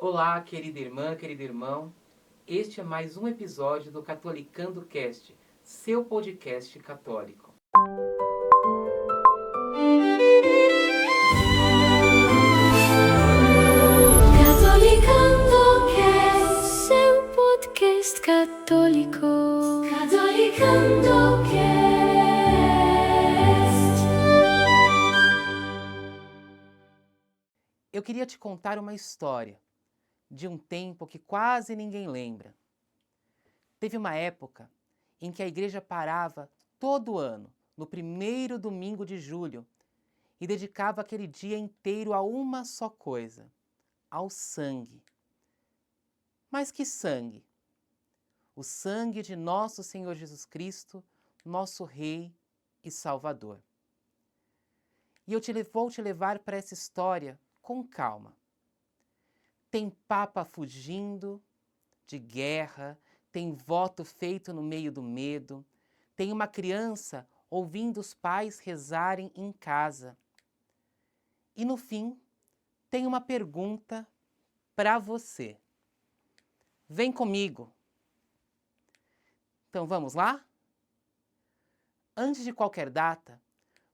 Olá, querida irmã, querido irmão. Este é mais um episódio do Catolicando Cast, seu podcast católico. Catolicando Cast, seu podcast católico. Catolicando Cast. Eu queria te contar uma história de um tempo que quase ninguém lembra. Teve uma época em que a igreja parava todo ano, no primeiro domingo de julho, e dedicava aquele dia inteiro a uma só coisa: ao sangue. Mas que sangue? O sangue de nosso Senhor Jesus Cristo, nosso Rei e Salvador. E eu vou te levar para essa história com calma. Tem papa fugindo de guerra, tem voto feito no meio do medo, tem uma criança ouvindo os pais rezarem em casa. E no fim, tem uma pergunta para você. Vem comigo. Então vamos lá? Antes de qualquer data,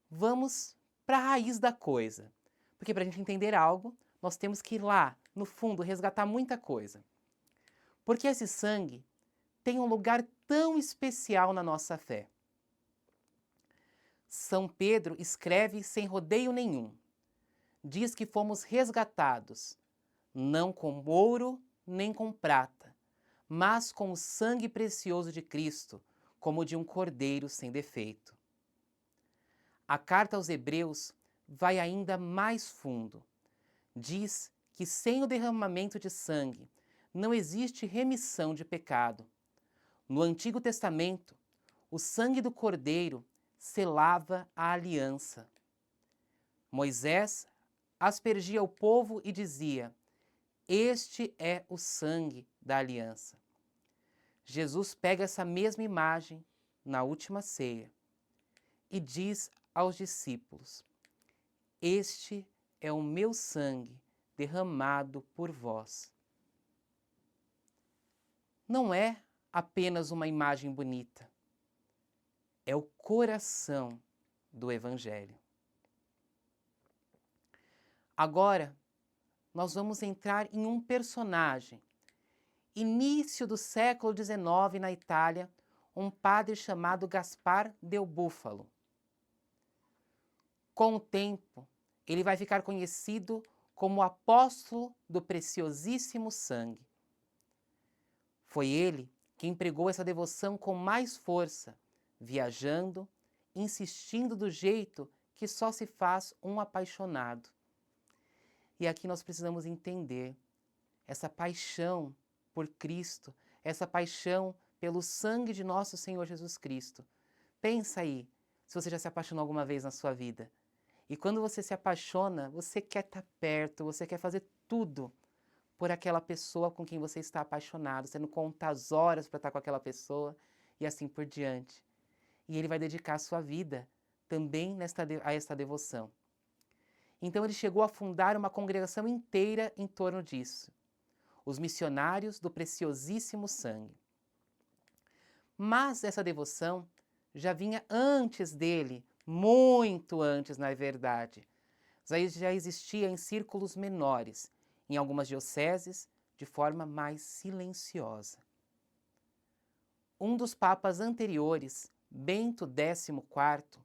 vamos para a raiz da coisa. Porque para a gente entender algo, nós temos que ir lá, no fundo, resgatar muita coisa. Porque esse sangue tem um lugar tão especial na nossa fé. São Pedro escreve sem rodeio nenhum. Diz que fomos resgatados, não com ouro nem com prata, mas com o sangue precioso de Cristo, como de um cordeiro sem defeito. A carta aos Hebreus vai ainda mais fundo. Diz que sem o derramamento de sangue não existe remissão de pecado. No Antigo Testamento, o sangue do cordeiro selava a aliança. Moisés aspergia o povo e dizia: "Este é o sangue da aliança." Jesus pega essa mesma imagem na última ceia e diz aos discípulos: "Este é o meu sangue derramado por vós." Não é apenas uma imagem bonita, é o coração do Evangelho. Agora, nós vamos entrar em um personagem. Início do século XIX, na Itália, um padre chamado Gaspar del Bufalo. Com o tempo, ele vai ficar conhecido como o apóstolo do preciosíssimo sangue. Foi ele que empregou essa devoção com mais força, viajando, insistindo do jeito que só se faz um apaixonado. E aqui nós precisamos entender essa paixão por Cristo, essa paixão pelo sangue de nosso Senhor Jesus Cristo. Pensa aí, se você já se apaixonou alguma vez na sua vida. E quando você se apaixona, você quer estar perto, você quer fazer tudo por aquela pessoa com quem você está apaixonado. Você não conta as horas para estar com aquela pessoa e assim por diante. E ele vai dedicar a sua vida também a esta devoção. Então ele chegou a fundar uma congregação inteira em torno disso. Os missionários do preciosíssimo sangue. Mas essa devoção já vinha antes dele, muito antes, na verdade. Já existia em círculos menores, em algumas dioceses, de forma mais silenciosa. Um dos papas anteriores, Bento XIV,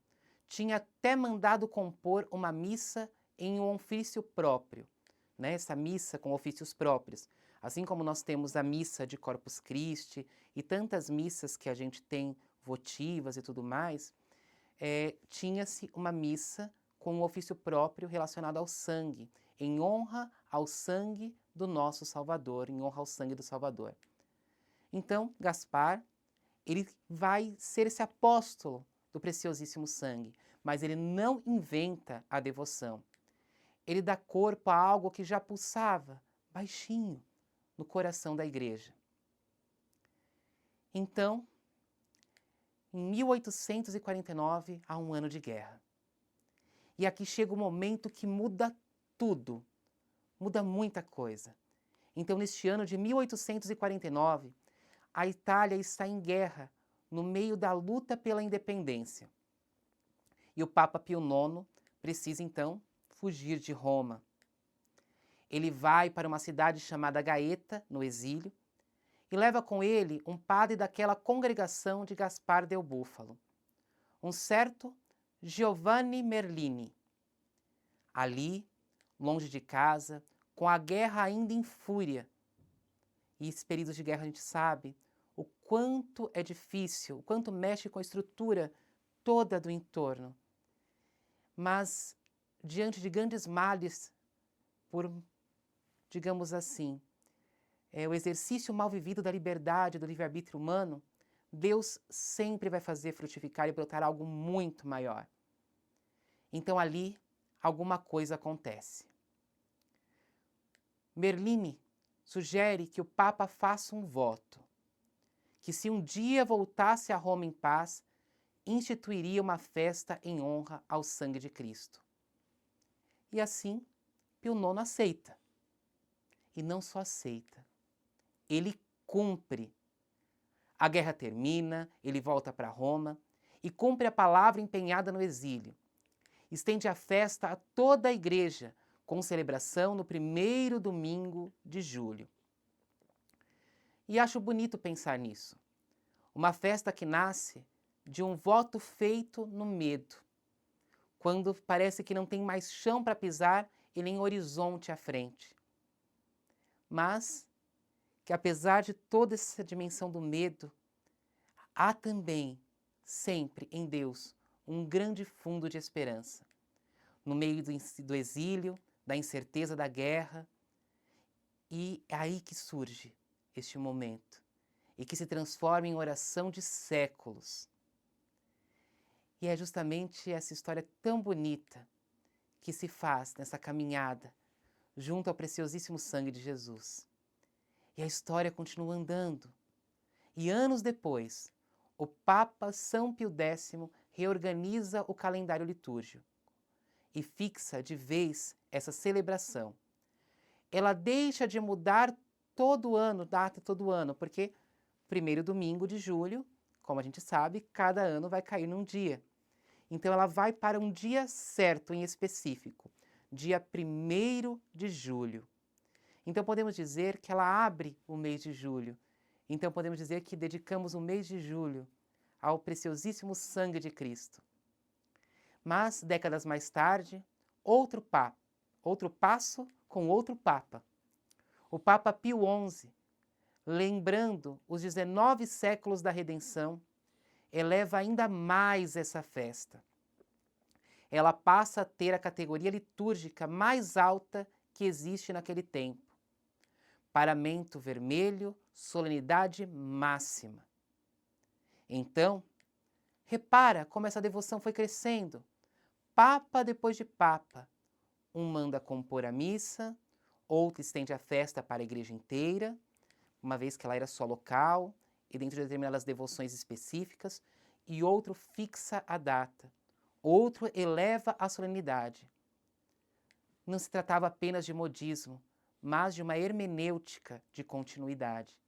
tinha até mandado compor uma missa em um ofício próprio, né? Essa missa com ofícios próprios. Assim como nós temos a missa de Corpus Christi e tantas missas que a gente tem votivas e tudo mais, tinha-se uma missa com um ofício próprio relacionado ao sangue, em honra ao sangue do nosso Salvador, em honra ao sangue do Salvador. Então, Gaspar, ele vai ser esse apóstolo do preciosíssimo sangue, mas ele não inventa a devoção. Ele dá corpo a algo que já pulsava, baixinho, no coração da igreja. Então, em 1849, há um ano de guerra. E aqui chega o momento que muda tudo, muda muita coisa. Então, neste ano de 1849, a Itália está em guerra, no meio da luta pela independência. E o Papa Pio IX precisa, então, fugir de Roma. Ele vai para uma cidade chamada Gaeta, no exílio, e leva com ele um padre daquela congregação de Gaspar del Búfalo, um certo Giovanni Merlini. Ali, longe de casa, com a guerra ainda em fúria, e esses períodos de guerra a gente sabe o quanto é difícil, o quanto mexe com a estrutura toda do entorno. Mas, diante de grandes males, por, digamos assim, o exercício mal vivido da liberdade, do livre-arbítrio humano, Deus sempre vai fazer frutificar e brotar algo muito maior. Então ali, alguma coisa acontece. Merlini sugere que o Papa faça um voto, que se um dia voltasse a Roma em paz, instituiria uma festa em honra ao sangue de Cristo. E assim, Pio IX aceita. E não só aceita, ele cumpre. A guerra termina, ele volta para Roma e cumpre a palavra empenhada no exílio. Estende a festa a toda a igreja, com celebração no primeiro domingo de julho. E acho bonito pensar nisso. Uma festa que nasce de um voto feito no medo, quando parece que não tem mais chão para pisar e nem horizonte à frente. Mas que apesar de toda essa dimensão do medo, há também, sempre em Deus, um grande fundo de esperança. No meio do exílio, da incerteza da guerra, e é aí que surge este momento, e que se transforma em oração de séculos. E é justamente essa história tão bonita que se faz nessa caminhada junto ao preciosíssimo sangue de Jesus. E a história continua andando. E anos depois, o Papa São Pio X reorganiza o calendário litúrgico e fixa de vez essa celebração. Ela deixa de mudar todo ano, data todo ano, porque primeiro domingo de julho, como a gente sabe, cada ano vai cair num dia. Então ela vai para um dia certo, em específico, dia 1º de julho. Então podemos dizer que ela abre o mês de julho. Então podemos dizer que dedicamos o mês de julho ao preciosíssimo sangue de Cristo. Mas, décadas mais tarde, outro passo com outro Papa. O Papa Pio XI, lembrando os 19 séculos da redenção, eleva ainda mais essa festa. Ela passa a ter a categoria litúrgica mais alta que existe naquele tempo. Paramento vermelho, solenidade máxima. Então, repara como essa devoção foi crescendo. Papa depois de Papa. Um manda compor a missa, outro estende a festa para a igreja inteira, uma vez que ela era só local, e dentro de determinadas devoções específicas, e outro fixa a data, outro eleva a solenidade. Não se tratava apenas de modismo, mas de uma hermenêutica de continuidade.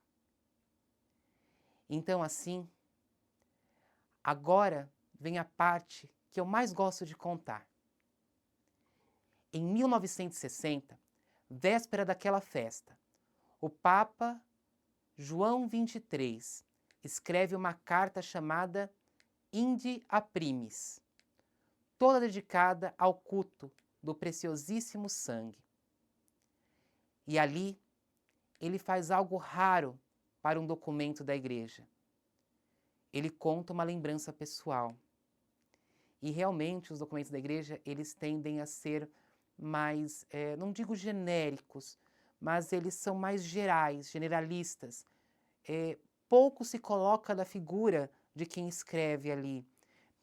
Então, assim, agora vem a parte que eu mais gosto de contar. Em 1960, véspera daquela festa, o Papa João XXIII escreve uma carta chamada Inde a Primis, toda dedicada ao culto do preciosíssimo sangue. E ali, ele faz algo raro para um documento da igreja. Ele conta uma lembrança pessoal. E realmente os documentos da igreja, eles tendem a ser mais, não digo genéricos, mas eles são mais gerais, generalistas. Pouco se coloca da figura de quem escreve ali.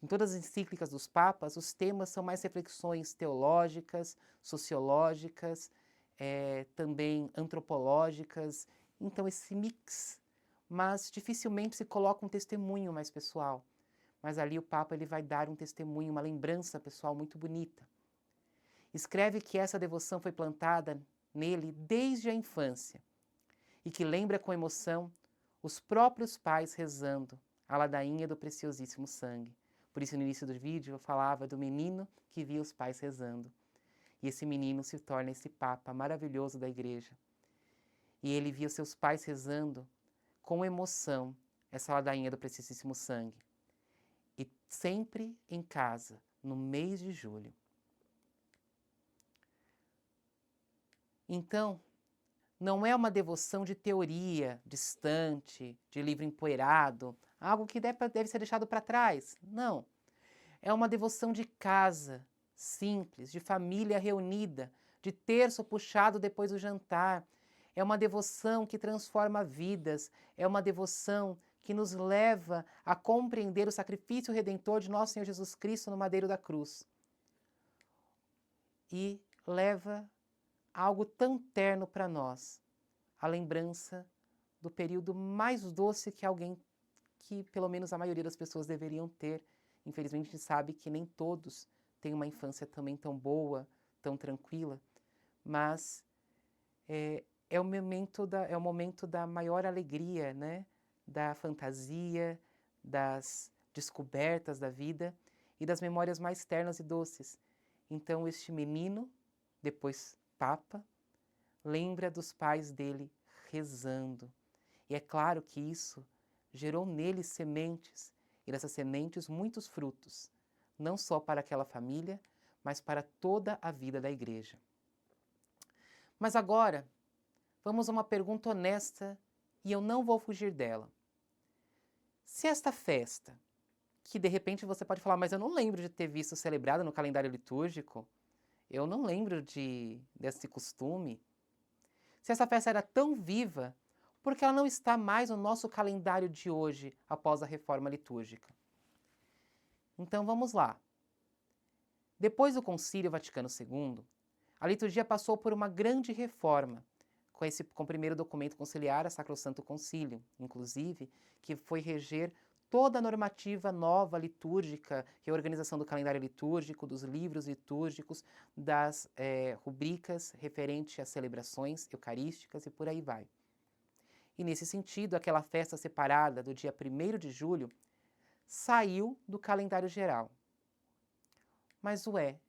Em todas as encíclicas dos papas, os temas são mais reflexões teológicas, sociológicas, também antropológicas. Então esse mix, mas dificilmente se coloca um testemunho mais pessoal. Mas ali o Papa ele vai dar um testemunho, uma lembrança pessoal muito bonita. Escreve que essa devoção foi plantada nele desde a infância e que lembra com emoção os próprios pais rezando a ladainha do preciosíssimo sangue. Por isso, no início do vídeo, eu falava do menino que via os pais rezando. E esse menino se torna esse Papa maravilhoso da Igreja. E ele via os seus pais rezando com emoção essa ladainha do preciosíssimo sangue. E sempre em casa, no mês de julho. Então, não é uma devoção de teoria, distante, de livro empoeirado, algo que deve ser deixado para trás. Não. É uma devoção de casa, simples, de família reunida, de terço puxado depois do jantar. É uma devoção que transforma vidas, é uma devoção que nos leva a compreender o sacrifício redentor de nosso Senhor Jesus Cristo no madeiro da cruz. E leva algo tão terno para nós, a lembrança do período mais doce que pelo menos a maioria das pessoas deveriam ter. Infelizmente, a gente sabe que nem todos têm uma infância também tão boa, tão tranquila, mas é o momento da maior alegria, né? Da fantasia, das descobertas da vida e das memórias mais ternas e doces. Então, este menino, depois Papa, lembra dos pais dele rezando. E é claro que isso gerou nele sementes, e dessas sementes muitos frutos, não só para aquela família, mas para toda a vida da Igreja. Mas agora, vamos a uma pergunta honesta, e eu não vou fugir dela. Se esta festa, que de repente você pode falar, mas eu não lembro de ter visto celebrada no calendário litúrgico, eu não lembro desse costume. Se essa festa era tão viva, por que ela não está mais no nosso calendário de hoje, após a reforma litúrgica? Então vamos lá. Depois do Concílio Vaticano II, a liturgia passou por uma grande reforma, com o primeiro documento conciliar, a Sacrosanto Concílio, inclusive, que foi reger toda a normativa nova litúrgica, reorganização do calendário litúrgico, dos livros litúrgicos, das rubricas referentes às celebrações eucarísticas e por aí vai. E nesse sentido, aquela festa separada do dia 1º de julho saiu do calendário geral. Mas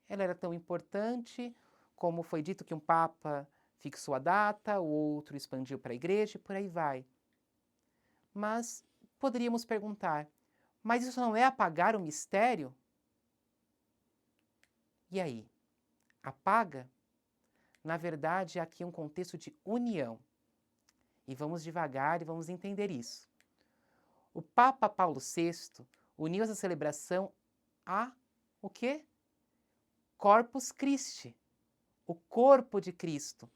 ela era tão importante, como foi dito que um Papa fixou a data, o outro expandiu para a Igreja e por aí vai. Mas poderíamos perguntar, mas isso não é apagar o mistério? E aí? Apaga? Na verdade, aqui é um contexto de união. E vamos devagar e vamos entender isso. O Papa Paulo VI uniu essa celebração a o quê? Corpus Christi, o corpo de Cristo.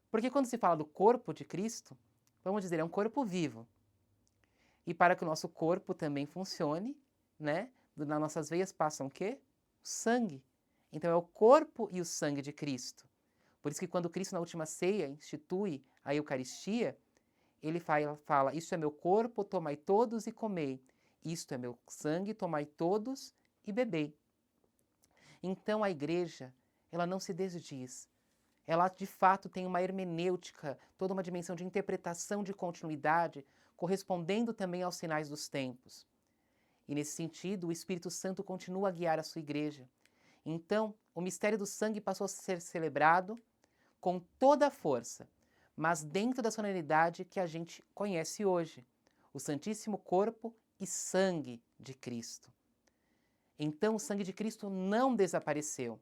Porque quando se fala do corpo de Cristo, vamos dizer, é um corpo vivo. E para que o nosso corpo também funcione, né, nas nossas veias passam o quê? O sangue. Então é o corpo e o sangue de Cristo. Por isso que quando Cristo na última ceia institui a Eucaristia, ele fala, isto é meu corpo, tomai todos e comei. Isto é meu sangue, tomai todos e bebei. Então a Igreja, ela não se desdiz. Ela de fato tem uma hermenêutica, toda uma dimensão de interpretação de continuidade, correspondendo também aos sinais dos tempos. E nesse sentido, o Espírito Santo continua a guiar a sua Igreja. Então, o mistério do sangue passou a ser celebrado com toda a força, mas dentro da solenidade que a gente conhece hoje, o Santíssimo Corpo e Sangue de Cristo. Então, o sangue de Cristo não desapareceu.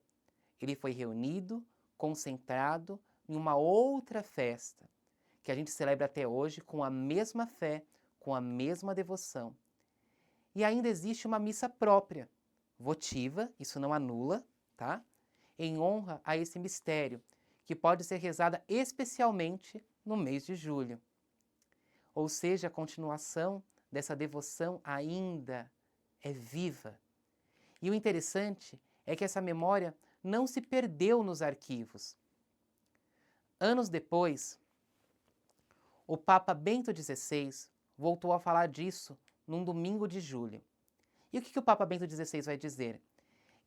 Ele foi reunido, concentrado em uma outra festa, que a gente celebra até hoje com a mesma fé, com a mesma devoção. E ainda existe uma missa própria, votiva, isso não anula, tá? Em honra a esse mistério, que pode ser rezada especialmente no mês de julho. Ou seja, a continuação dessa devoção ainda é viva. E o interessante é que essa memória não se perdeu nos arquivos. Anos depois, o Papa Bento XVI voltou a falar disso num domingo de julho. E o que o Papa Bento XVI vai dizer?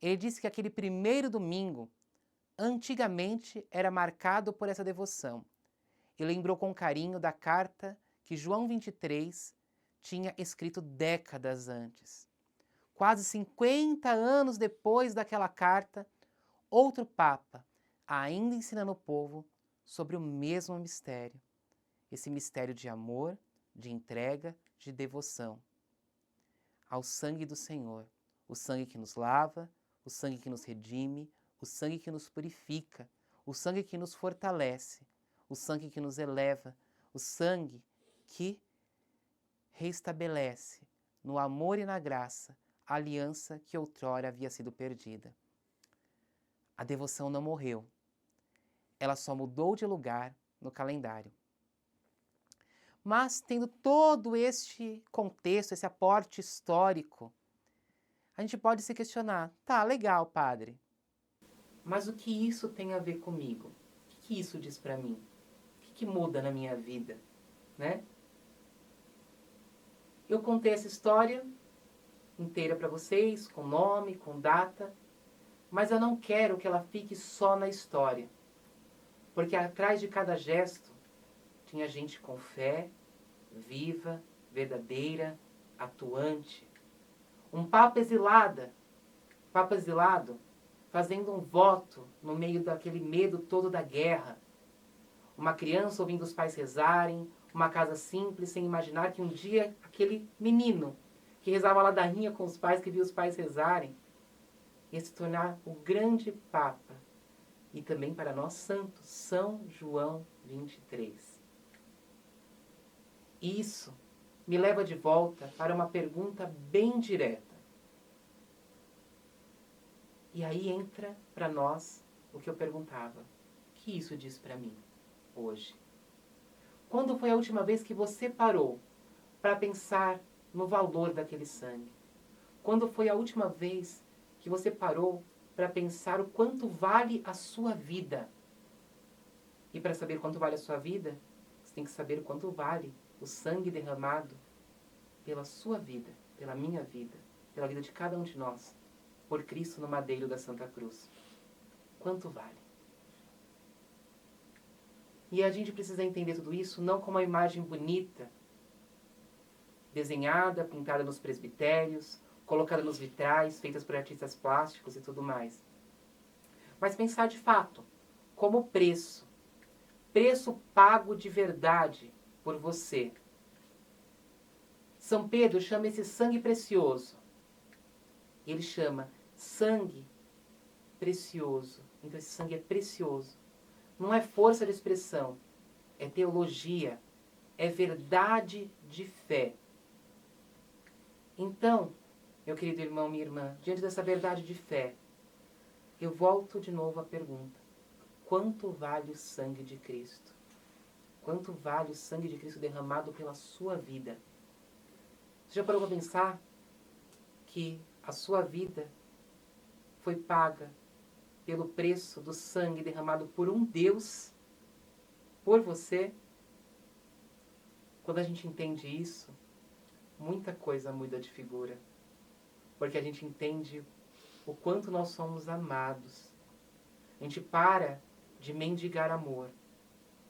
Ele disse que aquele primeiro domingo, antigamente, era marcado por essa devoção. e lembrou com carinho da carta que João 23 tinha escrito décadas antes. Quase 50 anos depois daquela carta, outro Papa, ainda ensinando o povo sobre o mesmo mistério. Esse mistério de amor, de entrega, de devoção ao sangue do Senhor. O sangue que nos lava, o sangue que nos redime, o sangue que nos purifica, o sangue que nos fortalece, o sangue que nos eleva, o sangue que reestabelece no amor e na graça a aliança que outrora havia sido perdida. A devoção não morreu. Ela só mudou de lugar no calendário. Mas, tendo todo este contexto, esse aporte histórico, a gente pode se questionar, tá, legal, padre, mas o que isso tem a ver comigo? O que isso diz para mim? O que muda na minha vida, né? Eu contei essa história inteira para vocês, com nome, com data, mas eu não quero que ela fique só na história, porque atrás de cada gesto tinha gente com fé, viva, verdadeira, atuante. Um papa exilado, fazendo um voto no meio daquele medo todo da guerra. Uma criança ouvindo os pais rezarem, uma casa simples, sem imaginar que um dia aquele menino que rezava a ladainha com os pais, que via os pais rezarem, ia se tornar o grande Papa. E também para nós santos, São João 23. Isso me leva de volta para uma pergunta bem direta. E aí entra para nós o que eu perguntava. O que isso diz para mim hoje? Quando foi a última vez que você parou para pensar no valor daquele sangue? Quando foi a última vez que você parou para pensar o quanto vale a sua vida? E para saber quanto vale a sua vida, você tem que saber quanto vale o sangue derramado pela sua vida, pela minha vida, pela vida de cada um de nós, por Cristo no madeiro da Santa Cruz. Quanto vale? E a gente precisa entender tudo isso não como uma imagem bonita, desenhada, pintada nos presbitérios, colocada nos vitrais, feitas por artistas plásticos e tudo mais. Mas pensar de fato, como preço pago de verdade por você. São Pedro chama esse sangue precioso. Ele chama sangue precioso. Então esse sangue é precioso. Não é força de expressão, é teologia, é verdade de fé. Então, meu querido irmão, minha irmã, diante dessa verdade de fé, eu volto de novo à pergunta. Quanto vale o sangue de Cristo? Quanto vale o sangue de Cristo derramado pela sua vida? Você já parou para pensar que a sua vida foi paga pelo preço do sangue derramado por um Deus, por você? Quando a gente entende isso, muita coisa muda de figura. Porque a gente entende o quanto nós somos amados. A gente para de mendigar amor.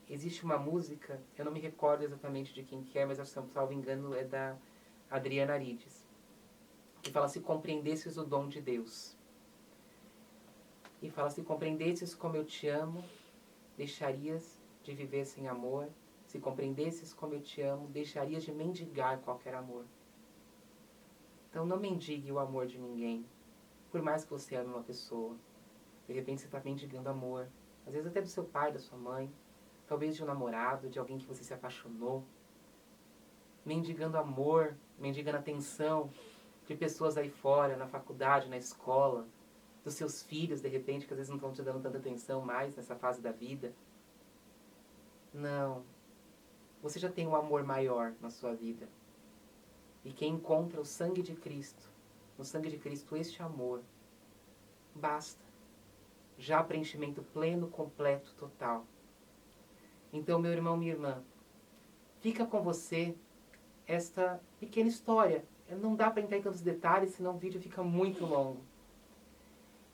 Existe uma música, eu não me recordo exatamente de quem que é, mas se eu não salvo engano é da Adriana Arides, que fala: se compreendesses o dom de Deus. E fala: se compreendesses como eu te amo, deixarias de viver sem amor. Se compreendesses como eu te amo, deixarias de mendigar qualquer amor. Então não mendigue o amor de ninguém, por mais que você ame uma pessoa. De repente você está mendigando amor, às vezes até do seu pai, da sua mãe, talvez de um namorado, de alguém que você se apaixonou. Mendigando amor, mendigando atenção de pessoas aí fora, na faculdade, na escola, dos seus filhos, de repente, que às vezes não estão te dando tanta atenção mais nessa fase da vida. Não. Você já tem um amor maior na sua vida. E quem encontra o sangue de Cristo, no sangue de Cristo, este amor, basta. Já preenchimento pleno, completo, total. Então, meu irmão, minha irmã, fica com você esta pequena história. Não dá para entrar em tantos detalhes, senão o vídeo fica muito longo.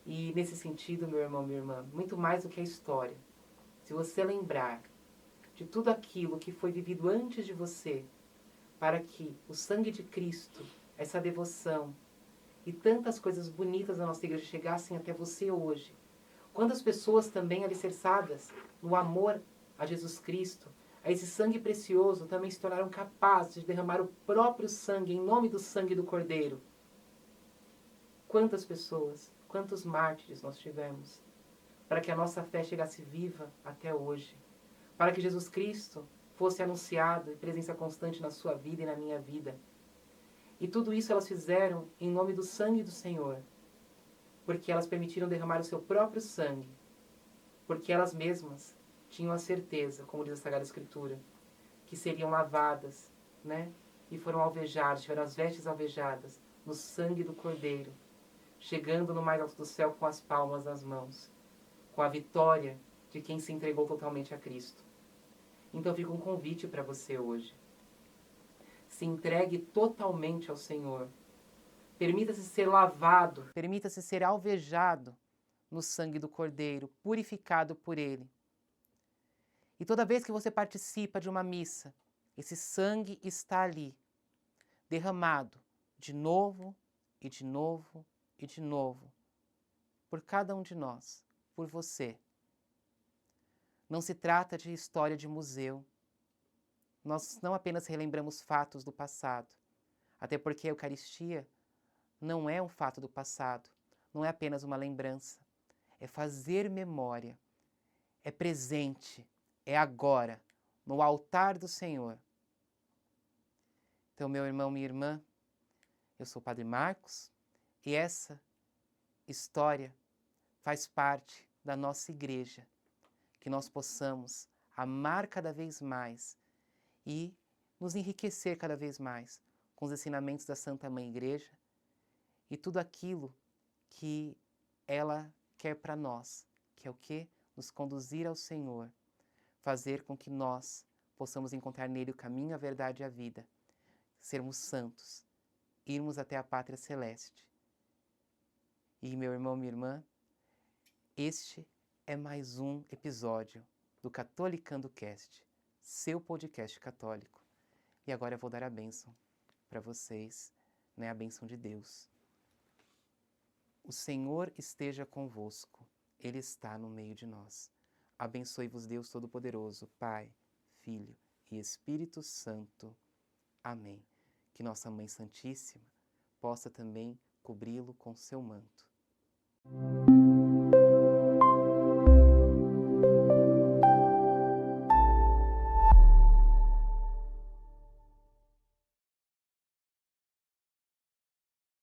E nesse sentido, meu irmão, minha irmã, muito mais do que a história, se você lembrar de tudo aquilo que foi vivido antes de você, para que o sangue de Cristo, essa devoção e tantas coisas bonitas da nossa igreja chegassem até você hoje. Quantas pessoas também alicerçadas no amor a Jesus Cristo, a esse sangue precioso, também se tornaram capazes de derramar o próprio sangue em nome do sangue do Cordeiro. Quantas pessoas, quantos mártires nós tivemos, para que a nossa fé chegasse viva até hoje, para que Jesus Cristo fosse anunciado e presença constante na sua vida e na minha vida. E tudo isso elas fizeram em nome do sangue do Senhor, porque elas permitiram derramar o seu próprio sangue, porque elas mesmas tinham a certeza, como diz a Sagrada Escritura, que seriam lavadas, né? E foram alvejadas, tiveram as vestes alvejadas no sangue do Cordeiro, chegando no mais alto do céu com as palmas nas mãos, com a vitória de quem se entregou totalmente a Cristo. Então fica um convite para você hoje. Se entregue totalmente ao Senhor. Permita-se ser lavado, permita-se ser alvejado no sangue do Cordeiro, purificado por Ele. E toda vez que você participa de uma missa, esse sangue está ali, derramado de novo e de novo e de novo, por cada um de nós, por você. Não se trata de história de museu. Nós não apenas relembramos fatos do passado, até porque a Eucaristia não é um fato do passado, não é apenas uma lembrança. É fazer memória, é presente, é agora, no altar do Senhor. Então, meu irmão, minha irmã, eu sou o Padre Marcos e essa história faz parte da nossa igreja, que nós possamos amar cada vez mais e nos enriquecer cada vez mais com os ensinamentos da Santa Mãe Igreja e tudo aquilo que ela quer para nós, que é o quê? Nos conduzir ao Senhor, fazer com que nós possamos encontrar nele o caminho, a verdade e a vida, sermos santos, irmos até a pátria celeste. E meu irmão, minha irmã, este é mais um episódio do Catolicando Cast, seu podcast católico. E agora eu vou dar a bênção para vocês, né? A bênção de Deus. O Senhor esteja convosco, Ele está no meio de nós. Abençoe-vos Deus Todo-Poderoso, Pai, Filho e Espírito Santo. Amém. Que nossa Mãe Santíssima possa também cobri-lo com seu manto.